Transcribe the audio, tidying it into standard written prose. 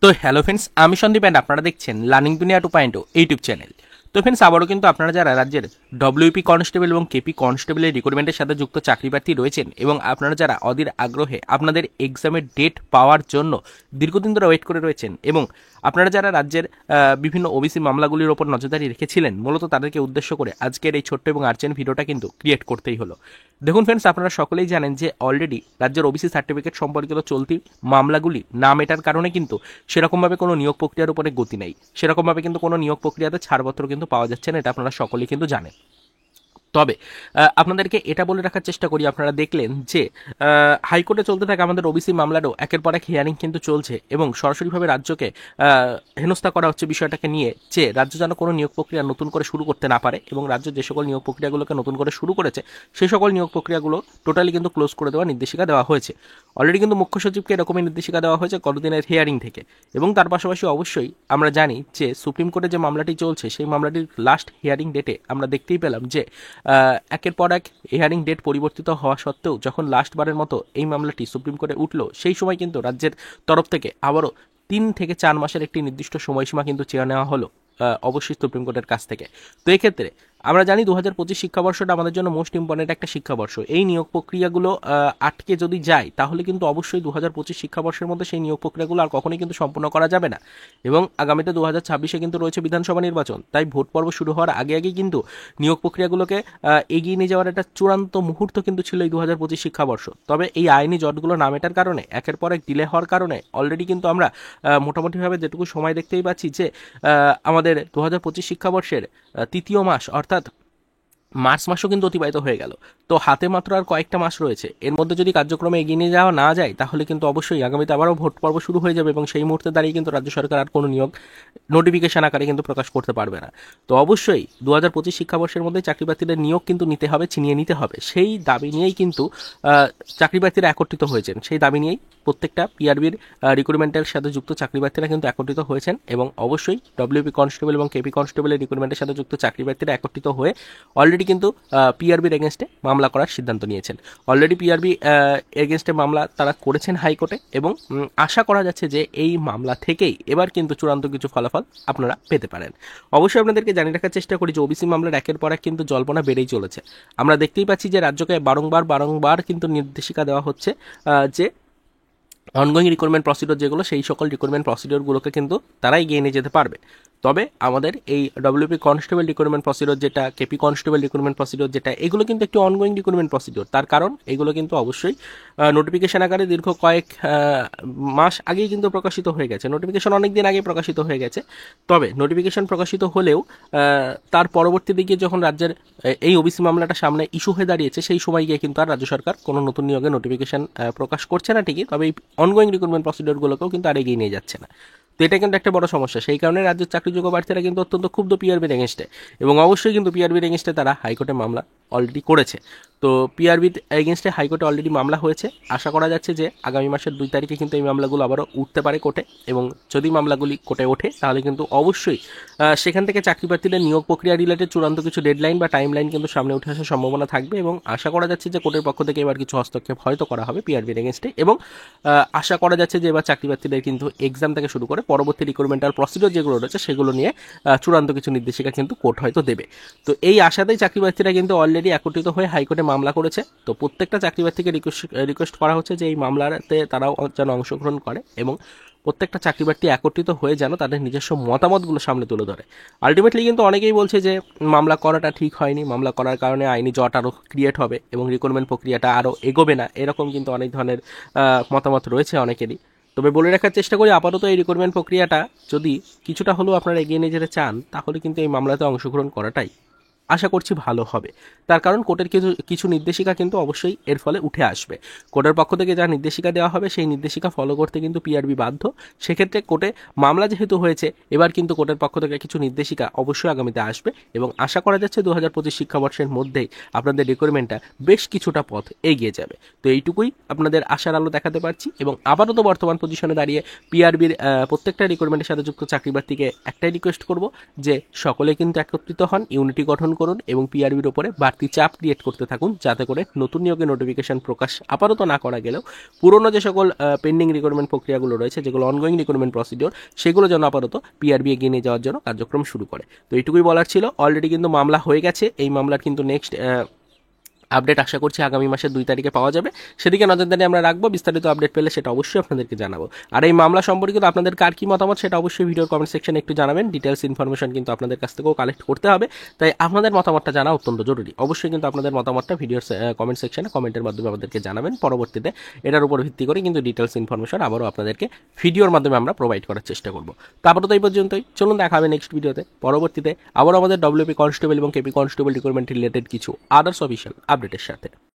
তো hello friends, আমি Sandeep and আপনারা দেখছেন লার্নিং দুনিয়া 2.0 ইউটিউব চ্যানেল। তো ফ্রেন্ডস, আবারও কিন্তু আপনারা যারা রাজ্যের ডব্লিউপি কনস্টেবল এবং কেপি কনস্টেবলের রিক্রুটমেন্টের সাথে যুক্ত চাকরি প্রার্থী রয়েছেন এবং আপনারা যারা অধীর আগ্রহে আপনাদের এক্সামের ডেট পাওয়ার জন্য দীর্ঘদিন ধরে ওয়েট করে রয়েছেন এবং আপনারা যারা রাজ্যের বিভিন্ন ওবিসি মামলাগুলির ওপর নজরদারি রেখেছিলেন, মূলত তাদেরকে উদ্দেশ্য করে আজকের এই ছোট্ট এবং আর্জেন্ট ভিডিওটা কিন্তু ক্রিয়েট করতেই হলো। দেখুন ফ্রেন্ডস, আপনারা সকলেই জানেন যে অলরেডি রাজ্যের ওবিসি সার্টিফিকেট সম্পর্কিত চলতি মামলাগুলি না মেটার কারণে কিন্তু সেরকমভাবে কোনো নিয়োগ প্রক্রিয়ার উপরে গতি নেই, সেরকমভাবে কিন্তু কোনো নিয়োগ প্রক্রিয়াতে ছাড়পত্র কিন্তু পাওয়া যাচ্ছে না, এটা আপনারা সকলেই কিন্তু জানেন। তবে আপনাদেরকে এটা বলে রাখার চেষ্টা করি, আপনারা দেখলেন যে হাইকোর্টে চলতে থাকে আমাদের ওবিসি মামলারও একের পর এক হিয়ারিং কিন্তু চলছে এবং সরাসরিভাবে রাজ্যকে হেনস্থা করা হচ্ছে বিষয়টাকে নিয়ে, যে রাজ্য যেন কোনো নিয়োগ প্রক্রিয়া নতুন করে শুরু করতে না পারে এবং রাজ্য যে সকল নিয়োগ প্রক্রিয়াগুলোকে নতুন করে শুরু করেছে সেই সকল নিয়োগ প্রক্রিয়াগুলো টোটালি কিন্তু ক্লোজ করে দেওয়ার নির্দেশিকা দেওয়া হয়েছে। অলরেডি কিন্তু মুখ্য সচিবকে এরকমই নির্দেশিকা দেওয়া হয়েছে গতদিনের হিয়ারিং থেকে। এবং তার পাশাপাশি অবশ্যই আমরা জানি যে সুপ্রিম কোর্টে যে মামলাটি চলছে সেই মামলাটির লাস্ট হিয়ারিং ডেটে আমরা দেখতেই পেলাম যে একের পর এক হিয়ারিং ডেট পরিবর্তিত হওয়া সত্ত্বেও যখন লাস্টবারের মতো এই মামলাটি সুপ্রিম কোর্টে উঠল, সেই সময় কিন্তু রাজ্যের তরফ থেকে আবারও 3 থেকে 4 মাসের একটি নির্দিষ্ট সময়সীমা কিন্তু চেয়ে নেওয়া হলো অবশ্যই সুপ্রিম কোর্টের কাছ থেকে। তো এক্ষেত্রে আমরা জানি 2025 শিক্ষাবর্ষটা আমাদের জন্য মোস্ট ইম্পর্টেন্ট একটা শিক্ষাবর্ষ। এই নিয়োগ প্রক্রিয়াগুলো আটকে যদি যায় তাহলে কিন্তু অবশ্যই 2025 শিক্ষাবর্ষের মধ্যে সেই নিয়োগ প্রক্রিয়াগুলো আর কখনোই কিন্তু সম্পূর্ণ করা যাবে না। এবং আগামীতে 2026-এ কিন্তু রয়েছে বিধানসভা নির্বাচন, তাই ভোট পর্ব শুরু হওয়ার আগে আগেই কিন্তু নিয়োগ প্রক্রিয়াগুলোকে এগিয়ে নিয়ে যাওয়ার একটা চূড়ান্ত মুহূর্ত কিন্তু ছিল এই 2025 শিক্ষাবর্ষ। তবে এই আইনি জটগুলো না মেটার কারণে, একের পর এক ডিলে হওয়ার কারণে অলরেডি কিন্তু আমরা মোটামুটিভাবে যেটুকু সময় দেখতেই পাচ্ছি যে আমাদের 2025 শিক্ষাবর্ষের তৃতীয় মাস অর্থাৎ মার্চ মাসও কিন্তু অতিবাহিত হয়ে গেল। তো হাতে মাত্র আর কয়েকটা মাস রয়েছে, এর মধ্যে যদি কার্যক্রমে এগিয়ে নিয়ে যাওয়া না যায় তাহলে কিন্তু অবশ্যই আগামীতে আবারও ভোট পর্ব শুরু হয়ে যাবে এবং সেই মুহূর্তে দাঁড়িয়ে কিন্তু রাজ্য সরকার আর কোনো নিয়োগ নোটিফিকেশন আকারে কিন্তু প্রকাশ করতে পারবে না। তো অবশ্যই 2025 শিক্ষাবর্ষের মধ্যে চাকরি প্রার্থীদের নিয়োগ কিন্তু নিতে হবে, ছিনিয়ে নিতে হবে, সেই দাবি নিয়েই কিন্তু চাকরি প্রার্থীরা একত্রিত হয়েছেন। সেই দাবি নিয়েই প্রত্যেকটা পিআরবির রিক্রুটমেন্টের সাথে যুক্ত চাকরি প্রার্থীরা কিন্তু একত্রিত হয়েছেন এবং অবশ্যই ডব্লিউপি কনস্টেবল এবং কেপি কনস্টেবলের রিক্রুটমেন্টের সাথে যুক্ত চাকরি প্রার্থীরা একত্রিত হয়ে অলরেডি কিন্তু পিআরবির এগেনস্টে মামলা করার সিদ্ধান্ত নিয়েছেন। অলরেডি পিআরবি এগেনস্টে মামলা তারা করেছেন হাইকোর্টে এবং আশা করা যাচ্ছে যে এই মামলা থেকেই এবার কিন্তু চূড়ান্ত কিছু ফলাফল আপনারা পেতে পারেন। অবশ্যই আপনাদেরকে জানিয়ে রাখার চেষ্টা করি যে ওবিসি মামলার একের পর এক কিন্তু জল্পনা বেড়েই চলেছে। আমরা দেখতেই পাচ্ছি যে রাজ্যকে বারংবার কিন্তু নির্দেশিকা দেওয়া হচ্ছে যে অনগোয়িং রিক্রুটমেন্ট প্রসিডিওর যেগুলো, সেই সকল রিক্রুটমেন্ট প্রসিডিওরগুলোকে কিন্তু তারা এগিয়ে নিয়ে যেতে পারবে। তবে আমাদের এই ডব্লিউপি কনস্টেবল রিক্রুটমেন্ট প্রসিডিওর যেটা, কেপি কনস্টেবল রিক্রুটমেন্ট প্রসিডিওর যেটা, এগুলো কিন্তু একটি অনগোয়িং রিক্রুটমেন্ট প্রসিডিওর। তার কারণ এগুলো কিন্তু অবশ্যই নোটিফিকেশন আকারে দীর্ঘ কয়েক মাস আগেই কিন্তু প্রকাশিত হয়ে গেছে, নোটিফিকেশন অনেক দিন আগে প্রকাশিত হয়ে গেছে। তবে নোটিফিকেশন প্রকাশিত হলেও তার পরবর্তী দিকে যখন রাজ্যের এই ওবিসি মামলাটা সামনে ইস্যু হয়ে দাঁড়িয়েছে, সেই সময় গিয়ে কিন্তু আর রাজ্য সরকার কোনো নতুন নিয়োগের নোটিফিকেশন প্রকাশ করছে না ঠিকই, তবে এই অনগোয়িং রিক্রুটমেন্ট প্রসিডিওরগুলোকেও কিন্তু আর এগিয়ে নিয়ে যাচ্ছে না। তো এটা কিন্তু একটা বড় সমস্যা। সেই কারণে রাজ্যের চাকরিযোগ্য প্রার্থীরা কিন্তু অত্যন্ত ক্ষুব্ধ পিআরবির এগেনস্টে এবং অবশ্যই কিন্তু পিআরবির এগেনস্টে তারা হাইকোর্টে মামলা অলরেডি করেছে। তো পিআরবির এগেনস্টে হাইকোর্টে অলরেডি মামলা হয়েছে। আশা করা যাচ্ছে যে আগামী মাসের 2 তারিখে কিন্তু এই মামলাগুলো আবারও উঠতে পারে কোর্টে এবং যদি মামলাগুলি কোর্টে ওঠে তাহলে কিন্তু অবশ্যই সেখান থেকে চাকরি প্রার্থীদের নিয়োগ প্রক্রিয়া রিলেটেড চূড়ান্ত কিছু ডেডলাইন বা টাইমলাইন কিন্তু সামনে উঠে আসার সম্ভাবনা থাকবে এবং আশা করা যাচ্ছে যে কোর্টের পক্ষ থেকে এবার কিছু হস্তক্ষেপ হয়তো করা হবে পিআরবির এগেনস্টে এবং আশা করা যাচ্ছে যে এবার চাকরি প্রার্থীদের কিন্তু এক্সাম থেকে শুরু করে পরবর্তী রিক্রুটমেন্টাল প্রসিডিওর যেগুলো রয়েছে সেগুলো নিয়ে চূড়ান্ত কিছু নির্দেশিকা কিন্তু কোর্ট হয়তো দেবে। তো এই আশাতেই চাকরি প্রার্থীরা কিন্তু অলরেডি একত্রিত হয়ে হাইকোর্টে মামলা করেছে। তো প্রত্যেকটা চাকরি প্রার্থীকে রিকোয়েস্ট করা হচ্ছে যে এই মামলাতে তারাও যেন অংশগ্রহণ করে এবং প্রত্যেকটা চাকরি প্রার্থী একত্রিত হয়ে যেন তাদের নিজস্ব মতামতগুলো সামনে তুলে ধরে। আলটিমেটলি কিন্তু অনেকেই বলছে যে মামলা করাটা ঠিক হয়নি, মামলা করার কারণে আইনি জট আরও ক্রিয়েট হবে এবং রিক্রুটমেন্ট প্রক্রিয়াটা আরও এগোবে না, এরকম কিন্তু অনেক ধরনের মতামত রয়েছে অনেকেরই। তবে বলে রাখার চেষ্টা করি আপাতত এই রিক্রুটমেন্ট প্রক্রিয়াটা যদি কিছুটা হলেও আপনারা এগিয়ে নিয়ে যেতে চান তাহলে কিন্তু এই মামলাতে অংশগ্রহণ করাটাই আশা করছি ভালো হবে। তার কারণ কোর্টের কিছু নির্দেশিকা কিন্তু অবশ্যই এর ফলে উঠে আসবে। কোর্টের পক্ষ থেকে যা নির্দেশিকা দেওয়া হবে সেই নির্দেশিকা ফলো করতে কিন্তু পিআরবি বাধ্য। সেক্ষেত্রে কোর্টে মামলা যেহেতু হয়েছে, এবার কিন্তু কোর্টের পক্ষ থেকে কিছু নির্দেশিকা অবশ্যই আগামীতে আসবে এবং আশা করা যাচ্ছে 2025 শিক্ষাবর্ষের মধ্যেই আপনাদের রিক্রুটমেন্টটা বেশ কিছুটা পথ এগিয়ে যাবে। তো এইটুকুই আপনাদের আশার আলো দেখাতে পারছি এবং আপাতত বর্তমান পজিশনে দাঁড়িয়ে পিআরবির প্রত্যেকটা রিক্রুটমেন্টের সাথে যুক্ত চাকরি প্রার্থীকে একটাই রিকোয়েস্ট করব যে সকলে কিন্তু একত্রিত হন, ইউনিটি গঠন করুন এবং পিআরবির ওপরে বাড়তি চাপ ক্রিয়েট করতে থাকুন, যাতে করে নতুন নিয়োগের নোটিফিকেশন প্রকাশ আপাতত না করা গেলেও পুরনো যে সকল পেন্ডিং রিক্রুটমেন্ট প্রক্রিয়াগুলো রয়েছে, যেগুলো অনগোয়িং রিক্রুটমেন্ট প্রসিডিওর, সেগুলো যেন আপাতত পিআরবি এগিয়ে নিয়ে যাওয়ার জন্য কার্যক্রম শুরু করে। তো এইটুকুই বলার ছিল। অলরেডি কিন্তু মামলা হয়ে গেছে, এই মামলার কিন্তু নেক্সট আপডেট আশা করছি আগামী মাসের 2 তারিখে পাওয়া যাবে, সেদিকে নজরদারি আমরা রাখবো। বিস্তারিত আপডেট পেলে সেটা অবশ্যই আপনাদেরকে জানাবো। আর এই মামলা সম্পর্কিত আপনাদের কার কি মতামত সেটা অবশ্যই ভিডিওর কমেন্ট সেকশনে একটু জানাবেন। ডিটেলস ইনফরমেশন কিন্তু আপনাদের কাছ থেকেও কালেক্ট করতে হবে, তাই আপনাদের মতামতটা জানা অত্যন্ত জরুরি। অবশ্যই কিন্তু আপনাদের মতামতটা ভিডিওর কমেন্ট সেকশনে কমেন্টের মাধ্যমে আমাদেরকে জানাবেন। পরবর্তীতে এটার উপর ভিত্তি করে কিন্তু ডিটেলস ইনফরমেশন আবারও আপনাদেরকে ভিডিওর মাধ্যমে আমরা প্রোভাইড করার চেষ্টা করবো। তারপরে তো এই পর্যন্তই, চলুন দেখা হবে নেক্সট ভিডিওতে। পরবর্তীতে আবারও আমাদের ডব্লিউপি কনস্টেবল এবং কেপি কনস্টেবল রিক্রুটমেন্ট রিলেটেড কিছু আদার্স অফিসিয়াল আপডেটের সাথে।